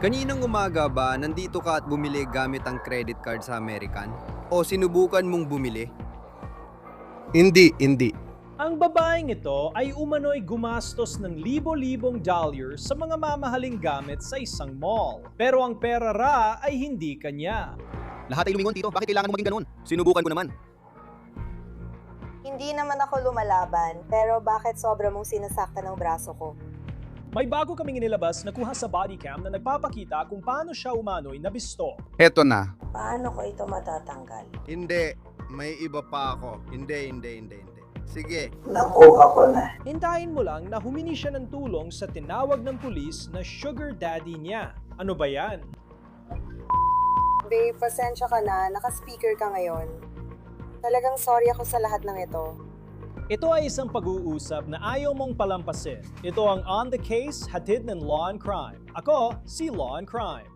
Kaninang umaga ba nandito ka at bumili gamit ang credit card sa American? O sinubukan mong bumili? Hindi. Ang babaeng ito ay umano'y gumastos ng libo-libong dolyars sa mga mamahaling gamit sa isang mall. Pero ang pera ra ay hindi kanya. Lahat ay lumingon, Tito. Bakit kailangan mo maging ganun? Sinubukan ko naman. Hindi naman ako lumalaban, pero bakit sobra mong sinasaktan ng braso ko? May bago kaming inilabas na kuha sa body cam na nagpapakita kung paano siya umano'y nabisto. Heto na. Paano ko ito matatanggal? Hindi. May iba pa ako. Hindi. Sige. Nakuha ko na. Hintayin mo lang na humingi siya ng tulong sa tinawag ng pulis na sugar daddy niya. Ano ba yan? Babe, pasensya ka na. Naka-speaker ka ngayon. Talagang sorry ako sa lahat ng ito. Ito ay isang pag-uusap na ayaw mong palampasin. Ito ang On The Case, hatid ng Law and Crime. Ako, si Law and Crime.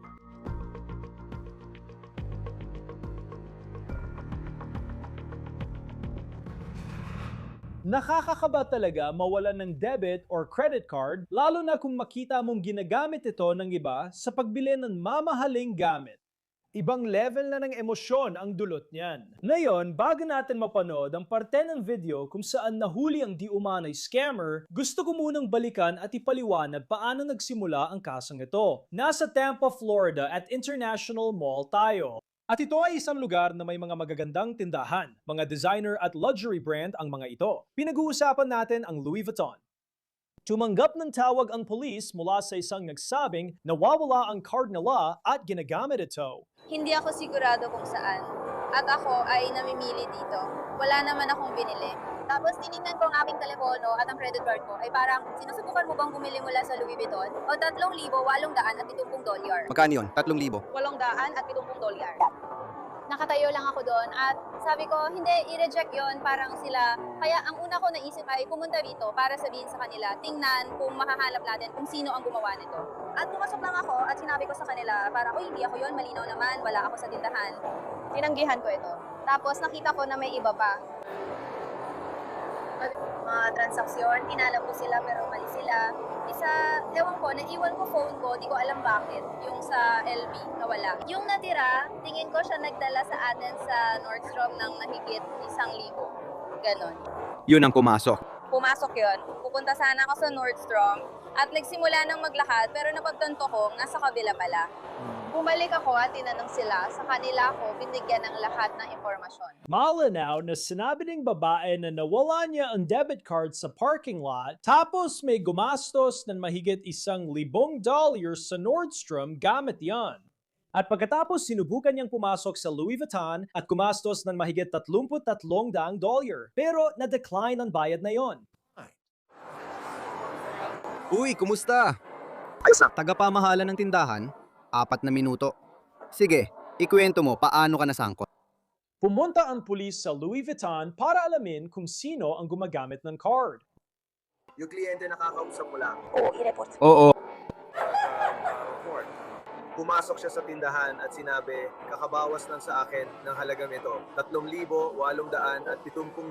Nakakakaba talaga mawalan ng debit or credit card, lalo na kung makita mong ginagamit ito ng iba sa pagbili ng mamahaling gamit. Ibang level na ng emosyon ang dulot niyan. Ngayon, bago natin mapanood ang parte ng video kung saan nahuli ang di umano'y scammer, gusto ko munang balikan at ipaliwanag paano nagsimula ang kasong ito. Nasa Tampa, Florida at International Mall tayo. At ito ay isang lugar na may mga magagandang tindahan, mga designer at luxury brand ang mga ito. Pinag-uusapan natin ang Louis Vuitton. Tumanggap ng tawag ang pulis mula sa isang nagsabing nawawala ang card nila at ginagamit ito. Hindi ako sigurado kung saan. At ako ay namimili dito. Wala naman akong binili. Tapos tinignan ko ang aking telepono at ang credit card ko ay parang, sinusubukan mo bang bumili mula sa Louis Vuitton? O 3,870 dolyar. Magkano yun? 3,000. 870 dolyar. Nakatayo lang ako doon at sabi ko, hindi, i-reject yon parang sila. Kaya ang una ko naisip ay pumunta dito para sabihin sa kanila, tingnan kung makahanap natin kung sino ang gumawa nito. At pumasok lang ako at sinabi ko sa kanila, parang, uy, hindi ako yon, malinaw naman, wala ako sa tindahan. Tinanggihan ko ito. Tapos nakita ko na may iba pa. Mga transaksyon, tinala ko sila pero mali sila. Isa, ewan ko, naiwan ko phone ko, di ko alam bakit, yung sa LB, nawala. Yung natira, tingin ko siya nagdala sa atin sa Nordstrom ng mahigit 1,000. Ganon. Yun ang pumasok. Pumasok yon. Pupunta sana ako sa Nordstrom at nagsimula ng maglakad pero napagtanto ko, nasa kabila pala. Bumalik ako at tinanong sila, sa kanila ako binigyan ng lahat ng impormasyon. Malinaw na sinabi ng babae na nawala niya ang debit card sa parking lot tapos may gumastos ng mahigit $1,000 sa Nordstrom gamit yan. At pagkatapos sinubukan niyang pumasok sa Louis Vuitton at gumastos ng mahigit $33,000 pero na-decline ang bayad na yon. Uy, kumusta? Tagapamahala ng tindahan? 4 na minuto. Sige, ikwento mo paano ka nasangkot. Pumunta ang pulis sa Louis Vuitton para alamin kung sino ang gumagamit ng card. Yung kliyente nakakausap mo lang. Oo, i-report. Oo. Report. Pumasok siya sa tindahan at sinabi, kakabawas lang sa akin ng halagang ito, 3,870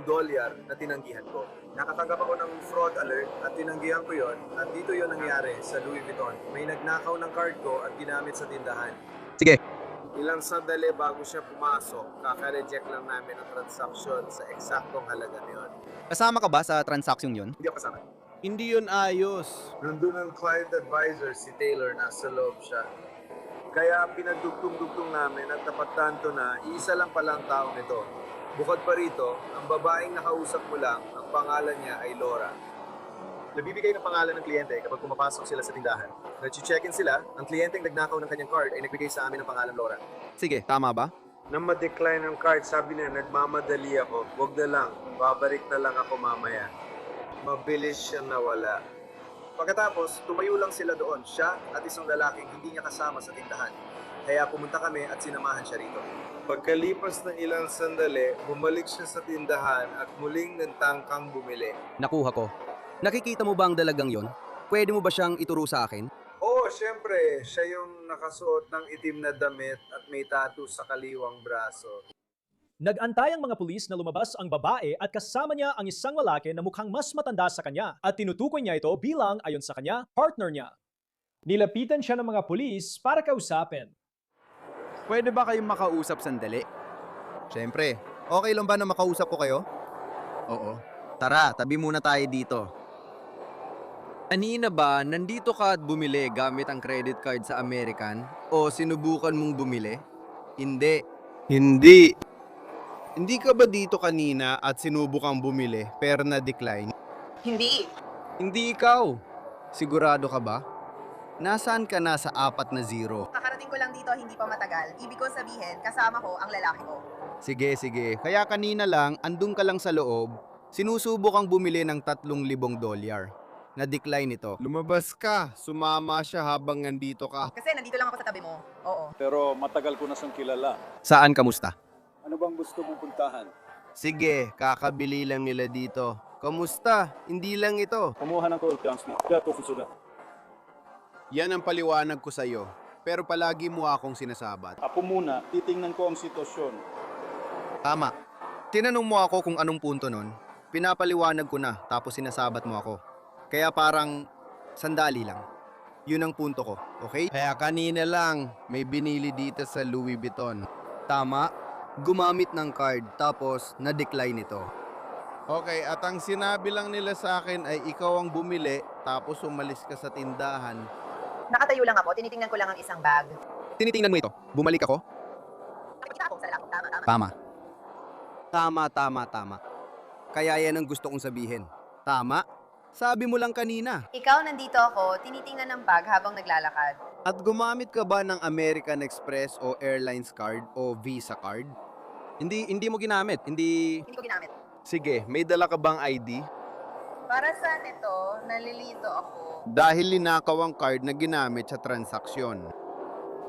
dolyar na tinanggihan ko. Nakatanggap ako ng fraud alert at tinanggihan ko yon at dito yon nangyari sa Louis Vuitton. May nagnakaw ng card ko at ginamit sa tindahan. Sige. Ilang sandali bago siya pumasok, kaka-reject lang namin ang transaksyon sa eksaktong halaga niyon. Kasama ka ba sa transaksyon yun? Hindi ako kasama. Hindi yun ayos. Nandun ang client advisor, si Taylor, nasa loob siya. Kaya pinagdugtong-dugtong namin at napagtanto na isa lang palang taong ito. Bukod pa rito, ang babaeng nakausap mo lang, ang pangalan niya ay Laura. Nagbibigay ng pangalan ng kliyente kapag pumapasok sila sa tindahan. Nag-check-in sila, ang kliyenteng nagnakaw ng kanyang card ay nagbigay sa amin ng pangalan Laura. Sige, tama ba? Nang ma-decline ang card, sabi niya, nagmamadali ako. Huwag na lang, babalik na lang ako mamaya. Mabilis siyang nawala. Pagkatapos, tumayo lang sila doon, siya at isang lalaking hindi niya kasama sa tindahan. Kaya pumunta kami at sinamahan siya rito. Pagkalipas ng ilang sandali, bumalik siya sa tindahan at muling nagtangkang bumili. Nakuha ko. Nakikita mo ba ang dalagang yon? Pwede mo ba siyang ituro sa akin? Oo, syempre, siya yung nakasuot ng itim na damit at may tattoo sa kaliwang braso. Nag-antay ang mga pulis na lumabas ang babae at kasama niya ang isang lalaki na mukhang mas matanda sa kanya at tinutukoy niya ito bilang, ayon sa kanya, partner niya. Nilapitan siya ng mga pulis para kausapin. Pwede ba kayong makausap sandali? Siyempre, okay lang ba na makausap ko kayo? Oo. Tara, tabi muna tayo dito. Kanina ba, nandito ka at bumili gamit ang credit card sa American? O sinubukan mong bumili? Hindi. Hindi. Hindi ka ba dito kanina at sinubukang bumili pero na-decline? Hindi. Hindi ikaw. Sigurado ka ba? Nasaan ka na sa 4 na 0? Kakarating ko lang dito hindi pa matagal. Ibig ko sabihin, kasama ko ang lalaki ko. Sige, sige. Kaya kanina lang, andun ka lang sa loob, sinusubukang bumili ng $3,000. Na-decline ito. Lumabas ka. Sumama siya habang nandito ka. Kasi nandito lang ako sa tabi mo. Oo. Pero matagal ko na siyang kilala. Saan kamusta? Ano bang gusto mong puntahan? Sige, kakabili lang nila dito. Kamusta? Hindi lang ito. Kumuha ng call transmit. Kaya to susulat. Yan ang paliwanag ko sa'yo. Pero palagi mo akong sinasabat. Ako muna, titingnan ko ang sitwasyon. Tama. Tinanong mo ako kung anong punto nun. Pinapaliwanag ko na, tapos sinasabat mo ako. Kaya parang sandali lang. Yun ang punto ko, okay? Kaya kanina lang, may binili dito sa Louis Vuitton. Tama? Gumamit ng card, tapos na-decline ito. Okay, at ang sinabi lang nila sa akin ay ikaw ang bumili, tapos umalis ka sa tindahan. Nakatayo lang ako, tinitingnan ko lang ang isang bag. Tinitingnan mo ito. Bumalik ako? Nakikita ako sa lalaki. Tama, tama. Tama. Tama. Kaya yan ang gusto kong sabihin. Tama? Sabi mo lang kanina. Ikaw nandito ako, tinitingnan ng bag habang naglalakad. At gumamit ka ba ng American Express o Airlines card o Visa card? Hindi mo ginamit. Hindi ko ginamit. Sige, may dala ka bang ID? Para saan ito, nalilito ako. Dahil linakaw ang card na ginamit sa transaksyon.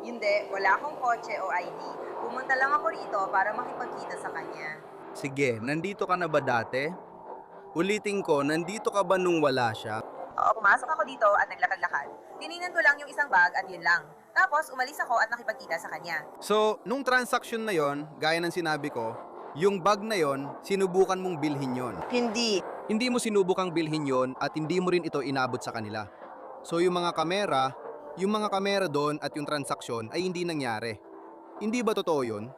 Hindi, wala akong kotse o ID. Pumunta lang ako rito para makipagkita sa kanya. Sige, nandito ka na ba dati? Ulitin ko, nandito ka ba nung wala siya? Oo, pumasok ako dito at naglakad-lakad. Tinignan ko lang yung isang bag at yun lang. Tapos, umalis ako at nakipagkita sa kanya. So, nung transaksyon na yon, gaya ng sinabi ko, yung bag na yon, sinubukan mong bilhin yon. Hindi. Hindi mo sinubukang bilhin yon at hindi mo rin ito inabot sa kanila. So, yung mga kamera doon at yung transaksyon ay hindi nangyari. Hindi ba totoo yun?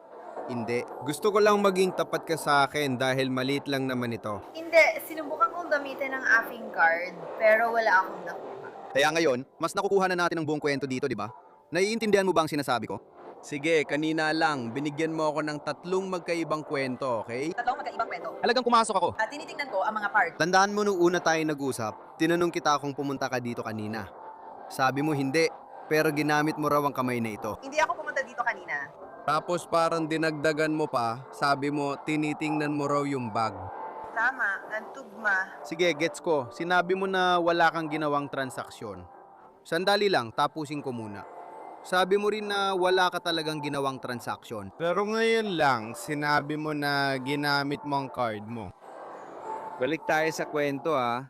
Hindi. Gusto ko lang maging tapat ka sa akin dahil maliit lang naman ito. Hindi, sinubukan kong gamitin ang aking card, pero wala akong nakuha. Kaya ngayon, mas nakukuha na natin ang buong kwento dito, di ba? Naiintindihan mo ba ang sinasabi ko? Sige, kanina lang, binigyan mo ako ng 3 magkaibang kwento, okay? 3 magkaibang kwento. Halagang pumasok ako. At tinitingnan ko ang mga part. Tandaan mo nung una tayo nag-usap, tinanong kita kung pumunta ka dito kanina. Sabi mo hindi, pero ginamit mo raw ang kamay na ito. Hindi ako pumunta dito kanina. Tapos parang dinagdagan mo pa, sabi mo tinitingnan mo raw yung bag. Tama, nagtugma. Sige, gets ko. Sinabi mo na wala kang ginawang transaksyon. Sandali lang, tapusin ko muna. Sabi mo rin na wala ka talagang ginawang transaksyon. Pero ngayon lang, sinabi mo na ginamit mo ang card mo. Balik tayo sa kwento ha.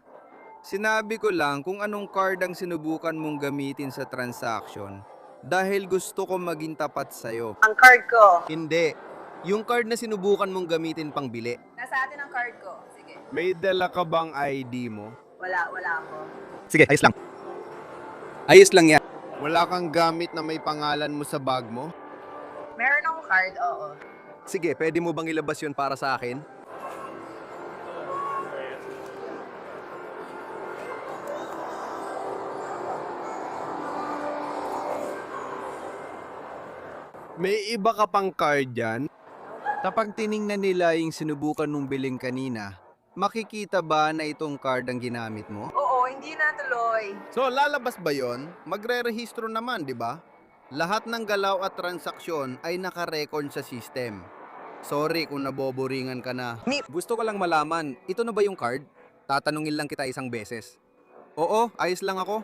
Sinabi ko lang kung anong card ang sinubukan mong gamitin sa transaction dahil gusto ko maging tapat sa'yo. Ang card ko. Hindi. Yung card na sinubukan mong gamitin pang bili. Nasa atin ang card ko. Sige. May dala ka bang ID mo? Wala ako. Sige, ayos lang. Ayos lang yan. Wala kang gamit na may pangalan mo sa bag mo? Meron akong card, oo. Sige, pwede mo bang ilabas yun para sa akin? May iba ka pang card dyan? Kapag tiningnan nila yung sinubukan mong biling kanina, makikita ba na itong card ang ginamit mo? Oo, hindi natuloy. So, lalabas ba yon? Magre-rehistro naman, di ba? Lahat ng galaw at transaksyon ay nakarecord sa system. Sorry kung naboboringan ka na. Gusto ko lang malaman, ito na ba yung card? Tatanungin lang kita isang beses. Oo, ayos lang ako.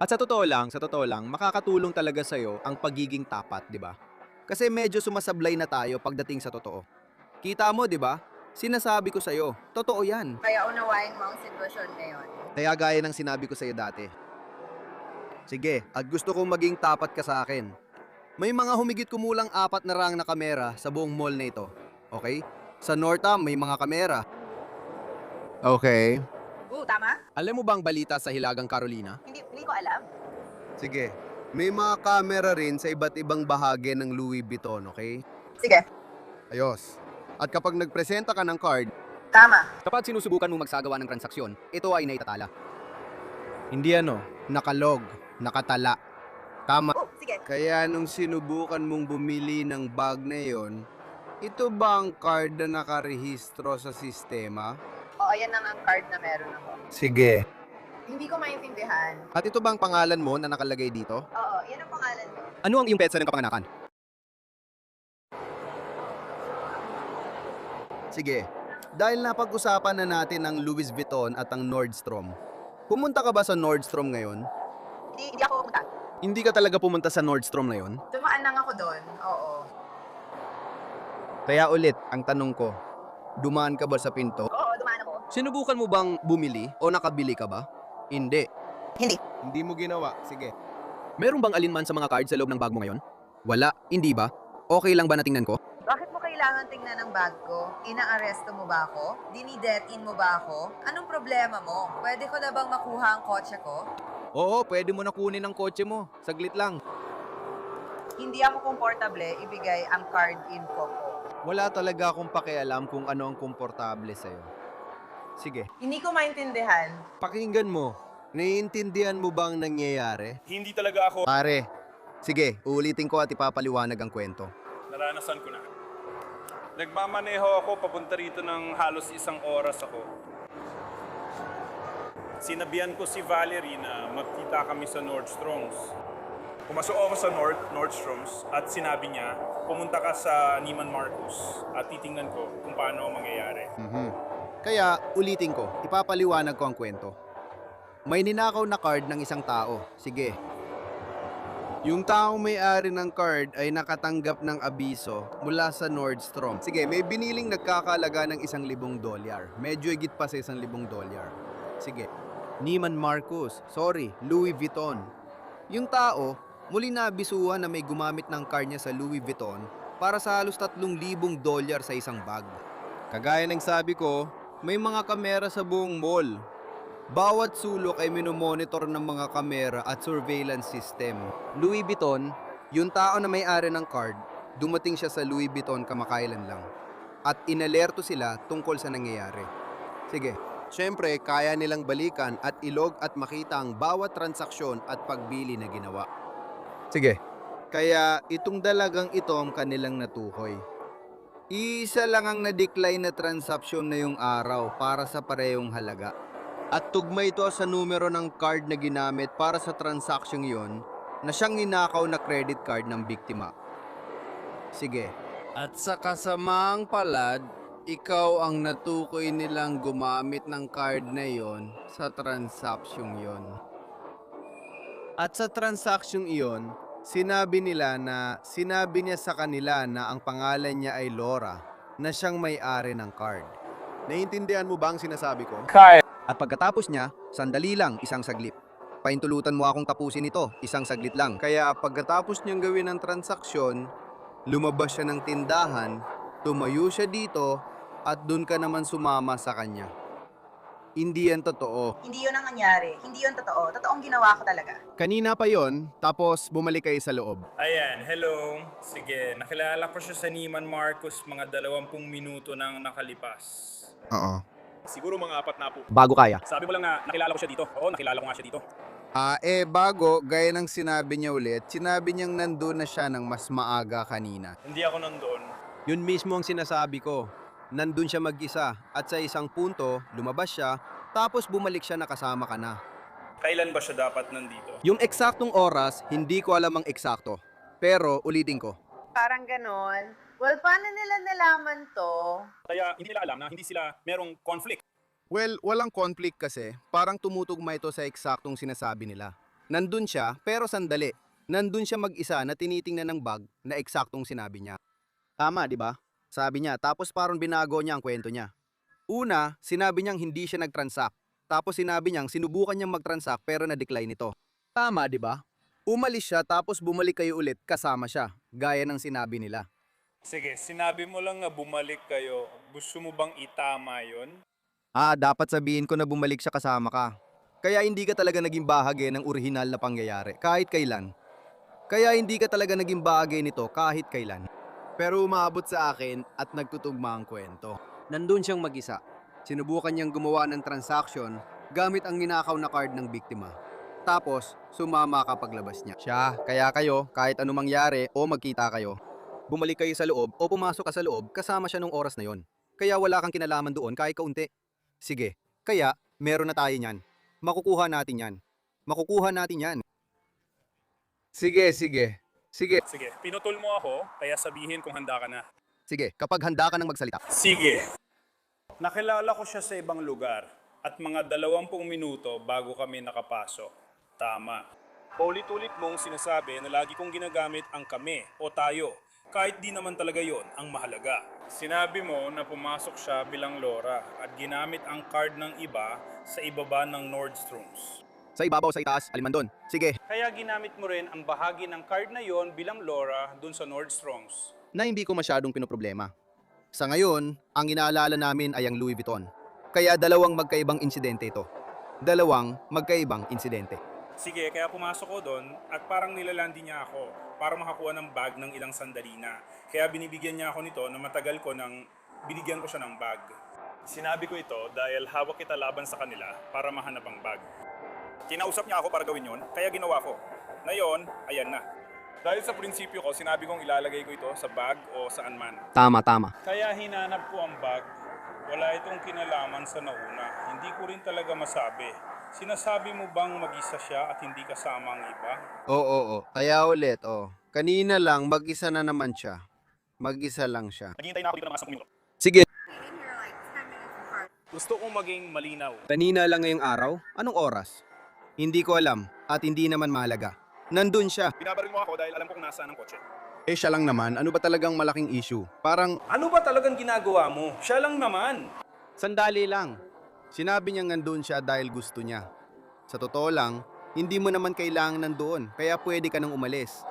At sa totoo lang, makakatulong talaga sa'yo ang pagiging tapat, di ba? Kasi medyo sumasablay na tayo pagdating sa totoo. Kita mo, di ba? Sinasabi ko sa'yo, totoo yan. Kaya unawain mo ang sitwasyon ngayon. Kaya gaya ng sinabi ko sa'yo dati. Sige, at gusto kong maging tapat ka sa akin. May mga humigit kumulang 4 na rang na kamera sa buong mall na ito. Okay? Sa Northam, may mga kamera. Okay. Tama? Alam mo bang balita sa Hilagang Carolina? Hindi ko alam. Sige. May mga camera rin sa iba't ibang bahagi ng Louis Vuitton, okay? Sige, Ayos. At kapag nagpresenta ka ng card, tama. Kapag sinusubukan mong magsagawa ng transaksyon, ito ay naitatala. hindi nakalog, nakatala. Tama. Oh, sige. Kaya nung sinubukan mong bumili ng bag na yon, ito ba ang card na nakarehistro sa sistema? Oo, yan ang card na meron ako. Sige. Hindi ko maintindihan. At ito bang pangalan mo na nakalagay dito? Oo, yan ang pangalan mo. Ano ang iyong petsa ng kapanganakan? Sige. Dahil napag-usapan na natin ang Louis Vuitton at ang Nordstrom, pumunta ka ba sa Nordstrom ngayon? Hindi ako pumunta. Hindi ka talaga pumunta sa Nordstrom na yon? Dumaan lang ako doon. Oo. Kaya ulit, ang tanong ko, dumaan ka ba sa pinto? Oo, dumaan ako. Sinubukan mo bang bumili o nakabili ka ba? Hindi. Hindi. Hindi mo ginawa. Sige. Meron bang alinman sa mga card sa loob ng bag mo ngayon? Wala, hindi ba? Okay lang ba na tingnan ko? Bakit mo kailangan tingnan ang bag ko? Inaaresto mo ba ako? Dinidet-in mo ba ako? Anong problema mo? Pwede ko na bang makuha ang kotse ko? Oo, pwede mo na kunin ang kotse mo. Saglit lang. Hindi ako komportable ibigay ang card info ko. Wala talaga akong pakialam kung ano ang komportable sa'yo. Sige. Hindi ko maintindihan. Pakinggan mo. Naiintindihan mo bang nangyayari? Hindi talaga ako. Pare, sige, uulitin ko at ipapaliwanag ang kwento. Naranasan ko na. Nagmamaneho ako papunta rito ng halos 1 oras ako. Sinabihan ko si Valerie na magkita kami sa Nordstrom's. Pumasok ako sa Nordstrom's at sinabi niya, pumunta ka sa Neiman Marcus at titingnan ko kung paano mangyayari. Kaya, ulitin ko, ipapaliwanag ko ang kwento. May ninakaw na card ng isang tao. Sige. Yung taong may-ari ng card ay nakatanggap ng abiso mula sa Nordstrom. Sige, may biniling nagkakalaga ng $1,000. Medyo higit pa sa $1,000. Sige. Neiman Marcus. Sorry, Louis Vuitton. Yung tao, muli na abisuhan na may gumamit ng card niya sa Louis Vuitton para sa halos $3,000 sa isang bag. Kagaya ng sabi ko, may mga kamera sa buong mall. Bawat sulok ay minomonitor ng mga kamera at surveillance system. Louis Vuitton, yung tao na may-ari ng card, dumating siya sa Louis Vuitton kamakailan lang. At inalerto sila tungkol sa nangyayari. Sige, syempre kaya nilang balikan at ilog at makita ang bawat transaksyon at pagbili na ginawa. Sige, kaya itong dalagang ito ang kanilang natukoy. Isa lang ang na-decline na transaksyon na yung araw para sa parehong halaga. At tugma ito sa numero ng card na ginamit para sa transaksyong yon na siyang ninakaw na credit card ng biktima. Sige. At sa kasamaang palad, ikaw ang natukoy nilang gumamit ng card na yon sa transaksyong yon. At sa transaksyong iyon, sinabi niya sa kanila na ang pangalan niya ay Laura, na siyang may-ari ng card. Naiintindihan mo ba ang sinasabi ko? At pagkatapos niya, sandali lang, isang saglit. Paintulutan mo akong tapusin ito, isang saglit lang. Kaya pagkatapos niyang gawin ang transaksyon, lumabas siya ng tindahan, tumayo siya dito, at dun ka naman sumama sa kanya. Hindi yan totoo. Hindi yun ang nangyari. Hindi yun totoo. Totoong ginawa ko talaga. Kanina pa yon, tapos bumalik kayo sa loob. Ayan, hello. Sige, nakilala ko siya sa Neiman Marcus mga 20 minuto nang nakalipas. Oo. Siguro mga 4 na po. Bago kaya. Sabi mo lang na nakilala ko siya dito. Oo, nakilala ko nga siya dito. Bago, gaya ng sinabi niya ulit, sinabi niyang nandun na siya ng mas maaga kanina. Hindi ako nandoon. Yun mismo ang sinasabi ko. Nandun siya mag-isa at sa isang punto, lumabas siya, tapos bumalik siya nakasama ka na. Kailan ba siya dapat nandito? Yung eksaktong oras, hindi ko alam ang eksakto. Pero ulitin ko. Parang ganon. Well, paano nila nalaman to? Kaya hindi nila alam na hindi sila merong conflict. Well, walang conflict kasi. Parang tumutugma ito sa eksaktong sinasabi nila. Nandun siya, pero sandali. Nandun siya mag-isa na tinitingnan ng bag na eksaktong sinabi niya. Tama, di ba? Sabi niya, tapos parang binago niya ang kwento niya. Una, sinabi niyang hindi siya nag-transact. Tapos sinabi niyang sinubukan niyang mag-transact pero na-decline ito. Tama, di ba? Umalis siya tapos bumalik kayo ulit kasama siya, gaya ng sinabi nila. Sige, sinabi mo lang na bumalik kayo. Gusto mo bang itama yon? Dapat sabihin ko na bumalik siya kasama ka. Kaya hindi ka talaga naging bahagi ng orihinal na pangyayari kahit kailan. Kaya hindi ka talaga naging bahagi nito kahit kailan. Pero umabot sa akin at nagtutugma ang kwento. Nandun siyang mag-isa. Sinubukan niyang gumawa ng transaction gamit ang ninakaw na card ng biktima. Tapos, sumama ka paglabas niya. Kaya kayo, kahit anong mangyari o magkita kayo, bumalik kayo sa loob o pumasok ka sa loob kasama siya nung oras na yon. Kaya wala kang kinalaman doon kahit kaunti. Sige, kaya meron na tayo niyan. Makukuha natin yan. Makukuha natin yan. Sige. Sige, pinutol mo ako, kaya sabihin kung handa ka na. Sige, kapag handa ka nang magsalita. Sige. Nakilala ko siya sa ibang lugar at mga 20 minuto bago kami nakapasok. Tama. Paulit-ulit mong sinasabi na lagi kong ginagamit ang kami o tayo, kahit di naman talaga yon ang mahalaga. Sinabi mo na pumasok siya bilang Laura at ginamit ang card ng iba sa ibaba ng Nordstrom's. Sa ibabaw, sa itaas, aliman doon. Sige. Kaya ginamit mo rin ang bahagi ng card na yon bilang Laura dun sa Nordstrom's. Na hindi ko masyadong pinoproblema. Sa ngayon, ang inaalala namin ay ang Louis Vuitton. Kaya dalawang magkaibang insidente ito. Dalawang magkaibang insidente. Sige, kaya pumasok ko doon at parang nilalandi niya ako para makakuha ng bag ng ilang sandali na. Kaya binibigyan niya ako nito na matagal ko nang binigyan ko siya ng bag. Sinabi ko ito dahil hawak kita laban sa kanila para mahanap ang bag. Kinausap niya ako para gawin yon, kaya ginawa ko. Ngayon, ayan na. Dahil sa prinsipyo ko, sinabi kong ilalagay ko ito sa bag o saan man. Tama. Kaya hinanap ko ang bag. Wala itong kinalaman sa nauna. Hindi ko rin talaga masabi. Sinasabi mo bang mag-isa siya at hindi kasama ang iba? Oo. Kaya ulit, Kanina lang, mag-isa na naman siya. Mag-isa lang siya. Naghihintay na ako dito ng mga 10 minuto. Sige. Gusto kong maging malinaw. Kanina lang ngayong araw? Anong oras? Hindi ko alam at hindi naman mahalaga. Nandun siya. Binabaril mo ako dahil alam ko kung nasaan ang kotse. Siya lang naman. Ano ba talagang malaking issue? Parang, Ano ba talagang ginagawa mo? Siya lang naman. sandali lang. Sinabi niya nandun siya dahil gusto niya. Sa totoo lang, hindi mo naman kailangan nandoon, kaya pwede ka nang umalis.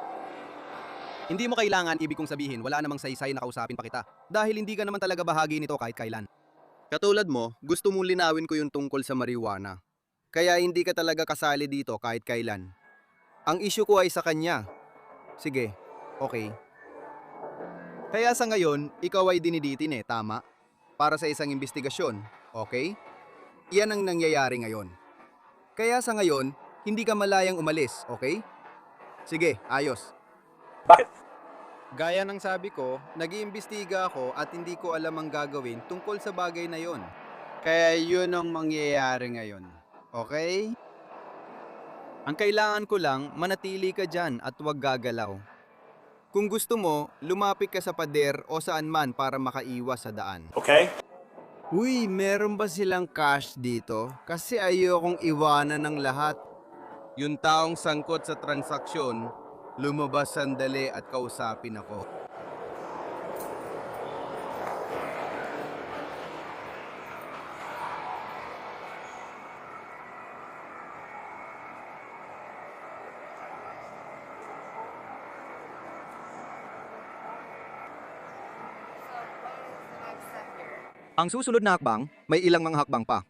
Hindi mo kailangan, ibig kong sabihin, wala namang saysay na kausapin pa kita. Dahil hindi ka naman talaga bahagi nito kahit kailan. Katulad mo, gusto mong linawin ko yung tungkol sa marijuana. Kaya hindi ka talaga kasali dito kahit kailan. Ang issue ko ay sa kanya. Sige, okay. Kaya sa ngayon, ikaw ay diniditin tama? Para sa isang investigasyon, okay? Yan ang nangyayari ngayon. Kaya sa ngayon, hindi ka malayang umalis, okay? Sige, ayos. Bakit? Gaya ng sabi ko, nag-iimbestiga ako at hindi ko alam ang gagawin tungkol sa bagay na yon. Kaya yun ang mangyayari ngayon. Okay? Ang kailangan ko lang, manatili ka dyan at huwag gagalaw. Kung gusto mo, lumapit ka sa pader o saan man para makaiwas sa daan. Okay? Uy, meron ba silang cash dito? Kasi ayokong iwanan ng lahat. Yung taong sangkot sa transaksyon, lumabas sandali at kausapin ako. Ang susunod na hakbang, may ilang mga hakbang pa.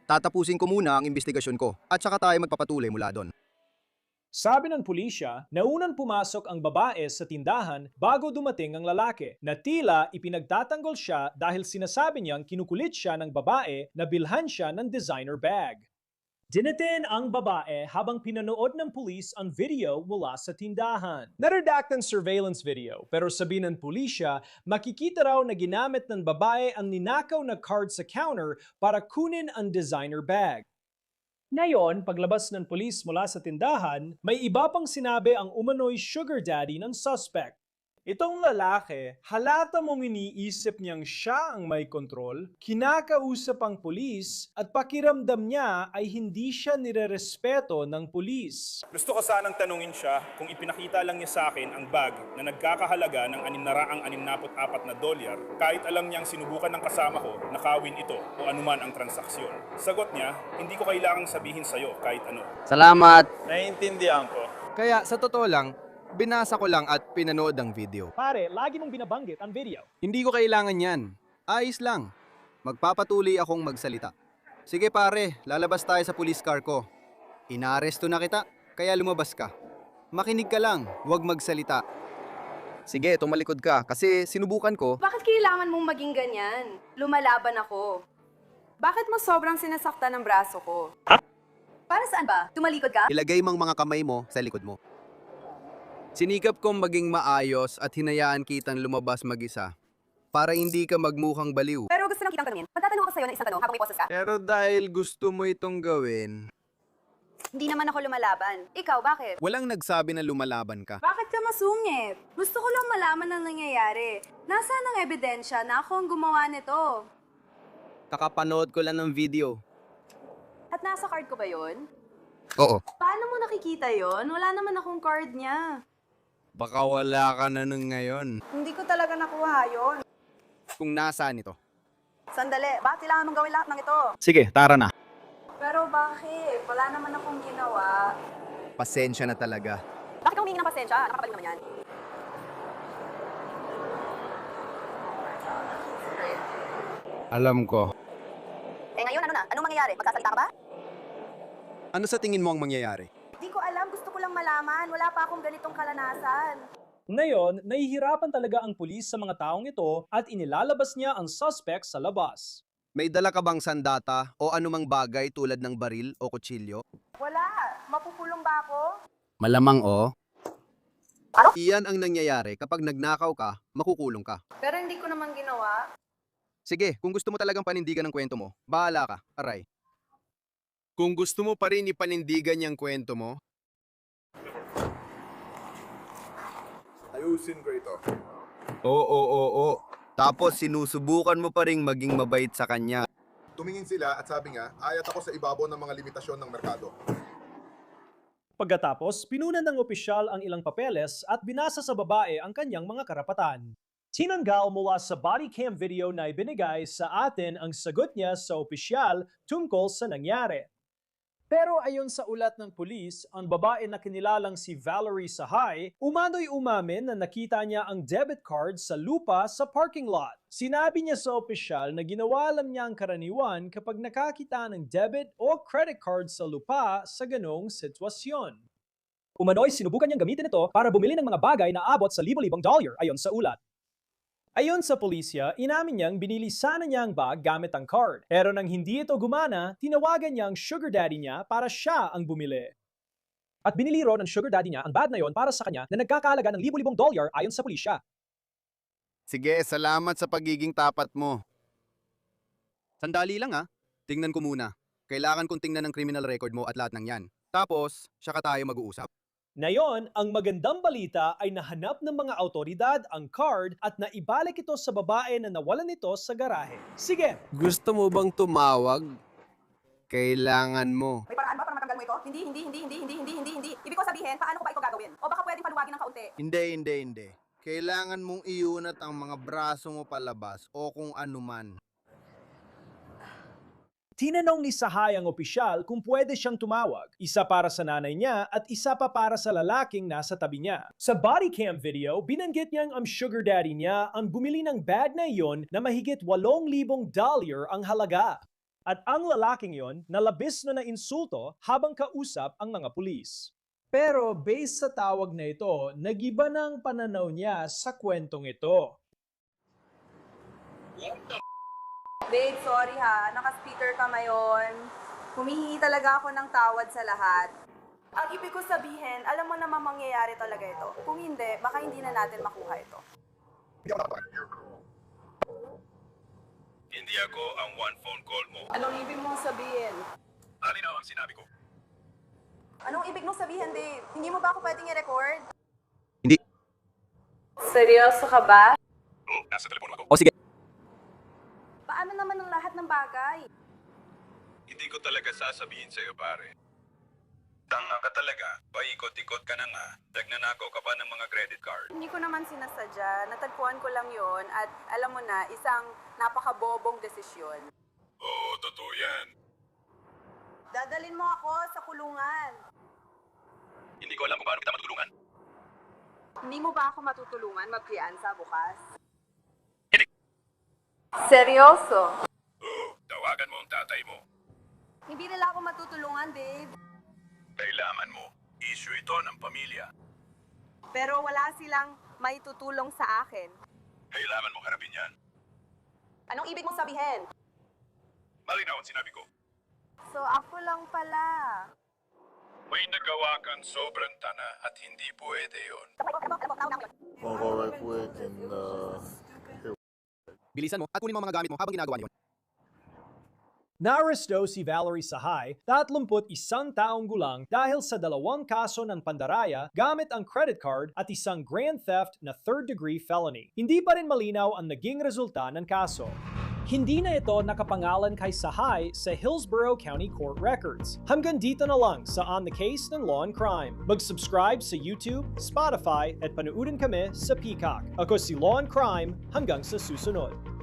Tatapusin ko muna ang investigasyon ko at saka tayo magpapatuloy mula doon. Sabi ng pulisya, naunang pumasok ang babae sa tindahan bago dumating ang lalaki, na tila ipinagtatanggol siya dahil sinasabi niyang kinukulit siya ng babae na bilhan siya ng designer bag. Dinitin ang babae habang pinanood ng pulis ang video mula sa tindahan. Naredact ang surveillance video, pero sabi ng pulisya, makikita raw na ginamit ng babae ang ninakaw na card sa counter para kunin ang designer bag. Ngayon, paglabas ng pulis mula sa tindahan, may iba pang sinabi ang umano'y sugar daddy ng suspect. Itong lalaki, halata mong iniisip niyang siya ang may kontrol, kinakausap ang pulis, at pakiramdam niya ay hindi siya nirerespeto ng pulis. Gusto ko sanang tanungin siya kung ipinakita lang niya sa akin ang bag na nagkakahalaga ng $664 kahit alam niyang sinubukan ng kasama ko na kawin ito o anuman ang transaksyon. Sagot niya, hindi ko kailangang sabihin sa'yo kahit ano. Salamat! Naiintindihan ko. Kaya sa totoo lang, binasa ko lang at pinanood ang video. Pare, lagi mong binabanggit ang video. Hindi ko kailangan yan. Ayos lang. Magpapatuloy akong magsalita. Sige pare, lalabas tayo sa police car ko. Inaaresto na kita, kaya lumabas ka. Makinig ka lang, huwag magsalita. Sige, tumalikod ka kasi sinubukan ko. Bakit kailangan mong maging ganyan? Lumalaban ako. Bakit mo sobrang sinasaktan ng braso ko? Para saan ba? Tumalikod ka? Ilagay mang mga kamay mo sa likod mo. Sinikap kong maging maayos at hinayaan kitang lumabas mag-isa para hindi ka magmukhang baliw. Pero gusto lang kitang tanungin. Magtatanong ako sa'yo ng isang tanong habang may poses ka. Pero dahil gusto mo itong gawin, Hindi naman ako lumalaban. Ikaw, bakit? walang nagsabi na lumalaban ka. Bakit ka masungit? Gusto ko lang malaman ang nangyayari. Nasaan ang ebidensya na ako ang gumawa nito? Kakapanood ko lang ng video. At nasa card ko ba yun? Oo. Paano mo nakikita yon? Wala naman akong card niya. Baka wala ka na nun ngayon. Hindi ko talaga nakuha yon. Kung nasaan ito. Sandali, bakit kailangan mong gawin lahat ng ito? Sige, tara na. Pero bakit? Wala naman akong ginawa. Pasensya na talaga. Bakit ka humingi ng pasensya? Nakakapalik naman yan. Alam ko. Eh ngayon, ano na? Anong mangyayari? Magsasalita ka ba? Ano sa tingin mo ang mangyayari? Di ko alam. Gusto ko lang malaman. Wala pa akong ganitong kalanasan. Ngayon, nahihirapan talaga ang pulis sa mga taong ito at inilalabas niya ang suspect sa labas. May dala ka bang sandata o anumang bagay tulad ng baril o kutsilyo? Wala. Mapupulong ba ako? Malamang Iyan ang nangyayari kapag nagnakaw ka, makukulong ka. Pero hindi ko naman ginawa. Sige, kung gusto mo talagang panindigan ng kwento mo, bahala ka, aray. Kung gusto mo pa rin ipanindigan yung kwento mo, Ayusin ko ito. oo. Tapos sinusubukan mo pa rin maging mabait sa kanya. Tumingin sila at sabi nga, ayat ako sa ibabaw ng mga limitasyon ng merkado. Pagkatapos, pinunan ng opisyal ang ilang papeles at binasa sa babae ang kanyang mga karapatan. Tinanggal mula sa body cam video na ibinigay sa atin ang sagot niya sa opisyal tungkol sa nangyari. Pero ayon sa ulat ng pulis, ang babae na kinilalang si Valerie Sahay, umano'y umamin na nakita niya ang debit card sa lupa sa parking lot. Sinabi niya sa opisyal na ginawa lang niya ang karaniwan kapag nakakita ng debit o credit card sa lupa sa ganong sitwasyon. Umano'y sinubukan niyang gamitin ito para bumili ng mga bagay na abot sa libo-libong dolyar ayon sa ulat. Ayon sa pulisya, inamin niyang binili sana niya ang bag gamit ang card. Pero nang hindi ito gumana, tinawagan niya ang sugar daddy niya para siya ang bumili. At binili ron ng sugar daddy niya ang bag na yon para sa kanya na nagkakahalaga ng libo-libong dolyar ayon sa pulisya. Sige, salamat sa pagiging tapat mo. Sandali lang Tingnan ko muna. Kailangan kong tingnan ang criminal record mo at lahat ng yan. Tapos, siya ka tayo mag-uusap. Ngayon, ang magandang balita ay nahanap ng mga autoridad ang card at naibalik ito sa babae na nawalan nito sa garahe. Sige, Gusto mo bang tumawag? Kailangan mo. May paraan ba para matanggal mo ito? Hindi. Ibig ko sabihin, paano ko ba ito gagawin? O baka pwedeng paluwagin ng kaunti? Hindi. Kailangan mong iunat ang mga braso mo palabas o kung anuman. tinanong ni Sahay ang opisyal kung pwede siyang tumawag. Isa para sa nanay niya at isa pa para sa lalaking nasa tabi niya. Sa body cam video, binanggit niyang ang sugar daddy niya ang bumili ng bag na iyon na mahigit 8,000 dolyar ang halaga. At ang lalaking yon nalabis na insulto habang kausap ang mga pulis. Pero based sa tawag na ito, nagiba ng pananaw niya sa kwentong ito. Babe, sorry ha. Naka-speaker ka ngayon. Humihingi talaga ako ng tawad sa lahat. Ang ibig ko sabihin, alam mo naman mangyayari talaga ito. Kung hindi, baka hindi na natin makuha ito. Hindi ako ang one phone call mo. Anong ibig mong sabihin? Alin ang sinabi ko? Anong ibig mong sabihin, babe? Hindi mo ba ako pwedeng i-record? Hindi. Seryoso ka ba? Nasa telepono ako. O sige. Paano naman ang lahat ng bagay? Hindi ko talaga sasabihin sa'yo, pare. Tanga ka talaga. Paikot-ikot ka na nga. Nagnanakaw ka pa ng mga credit card. Hindi ko naman sinasadya. Natagpuan ko lang yon at alam mo na, isang napakabobong desisyon. Oo, totoo yan. Dadalin mo ako sa kulungan. Hindi ko alam kung paano kita matutulungan. Hindi mo ba ako matutulungan magpiansa bukas? Hindi. Seryoso? Oo, tawagan mo ang tatay mo. Hindi nila ako matutulungan, babe. Kailangan mo. Issue ito ng pamilya. Pero wala silang may tutulong sa akin. Kailangan mo harapin yan. Anong ibig mong sabihin? Malinaw ang sinabi ko. So ako lang pala. May nagawa kang sobrang tana at hindi pwede yun. Gonna go right quick and Bilisan mo at kunin mo ang mga gamit mo habang ginagawa niyon. Naaresto si Valerie Sahay, 31 taong gulang dahil sa 2 kaso ng pandaraya gamit ang credit card at isang grand theft na third-degree felony. Hindi pa rin malinaw ang naging resulta ng kaso. Hindi na ito nakapangalan kay Sahay sa Hillsborough County Court records. Hanggang dito na lang sa On the Case ng Law and Crime. Mag-subscribe sa YouTube, Spotify at panuurin kami sa Peacock. Ako si Law and Crime, hanggang sa susunod.